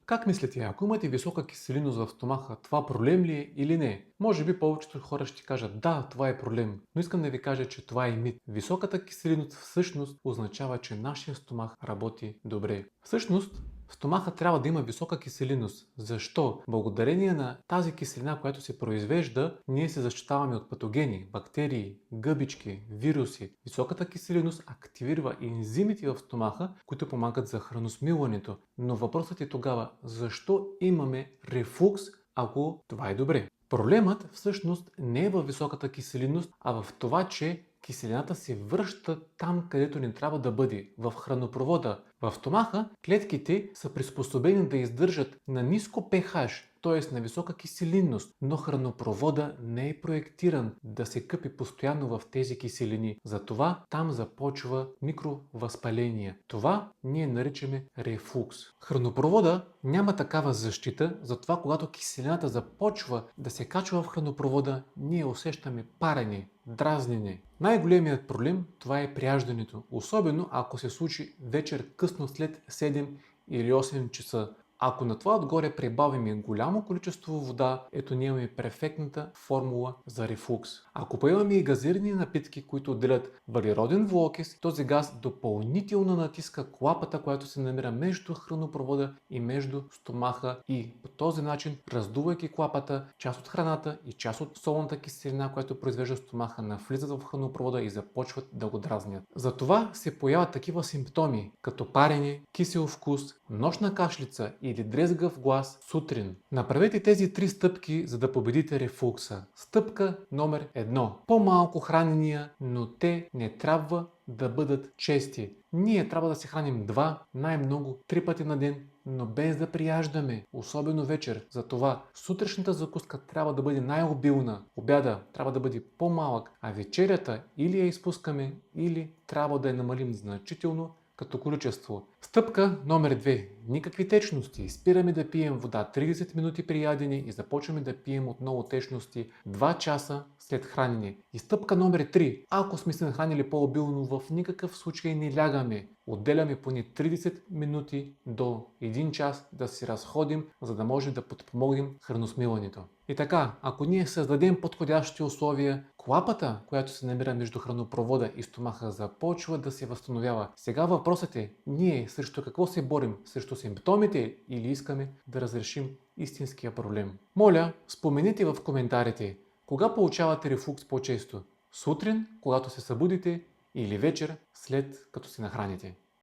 Как мислите, ако имате висока киселинност в стомаха, това проблем ли е или не? Може би повечето хора ще кажат да, това е проблем, но искам да ви кажа, че това е мит. Високата киселинност всъщност означава, че нашия стомах работи добре. Всъщност, стомаха трябва да има висока киселинност. Защо? Благодарение на тази киселина, която се произвежда, ние се защитаваме от патогени, бактерии, гъбички, вируси. Високата киселинност активира ензимите в стомаха, които помагат за храносмилането. Но въпросът е тогава, защо имаме рефлукс, ако това е добре? Проблемът всъщност не е във високата киселинност, а в това, че киселината се връща там, където не трябва да бъде, в хранопровода. В стомаха клетките са приспособени да издържат на ниско pH, т.е. на висока киселинност, но хранопровода не е проектиран да се къпи постоянно в тези киселини. Затова там започва микровъзпаление. Това ние наричаме рефлукс. Хранопровода няма такава защита, затова когато киселината започва да се качва в хранопровода, ние усещаме парене, дразнене. Най-големият проблем това е прияждането, особено ако се случи вечер късно след 7 или 8 часа. Ако на това отгоре прибавим голямо количество вода, ето ние имаме перфектната формула за рефлукс. Ако поемаме и газирани напитки, които отделят въглероден двуокис, този газ допълнително натиска клапата, която се намира между хранопровода и между стомаха и по този начин, раздувайки клапата, част от храната и част от солната киселина, която произвежда стомаха, навлизат в хранопровода и започват да го дразнят. Затова се появят такива симптоми, като парене, кисел вкус, нощна кашлица или дрезгав глас сутрин. Направете тези 3 стъпки, за да победите рефлукса. Стъпка номер 1. По-малко хранения, но те не трябва да бъдат чести. Ние трябва да се храним 2, най-много 3 пъти на ден, но без да прияждаме, особено вечер. Затова сутрешната закуска трябва да бъде най-обилна, обяда трябва да бъде по-малък, а вечерята или я изпускаме, или трябва да я намалим значително като количество. Стъпка номер 2. Никакви течности. Спираме да пием вода 30 минути при ядене и започваме да пием отново течности 2 часа след хранене. И стъпка номер 3. Ако сме се нахранили по-обилно, в никакъв случай не лягаме. Отделяме поне 30 минути до 1 час да се разходим, за да може да подпомогнем храносмилането. И така, ако ние създадем подходящи условия, клапата, която се намира между хранопровода и стомаха, започва да се възстановява. Сега въпросът е, ние срещу какво се борим? Срещу симптомите или искаме да разрешим истинския проблем? Моля, споменете в коментарите, кога получавате рефлукс по-често? Сутрин, когато се събудите или вечер, след като се нахраните?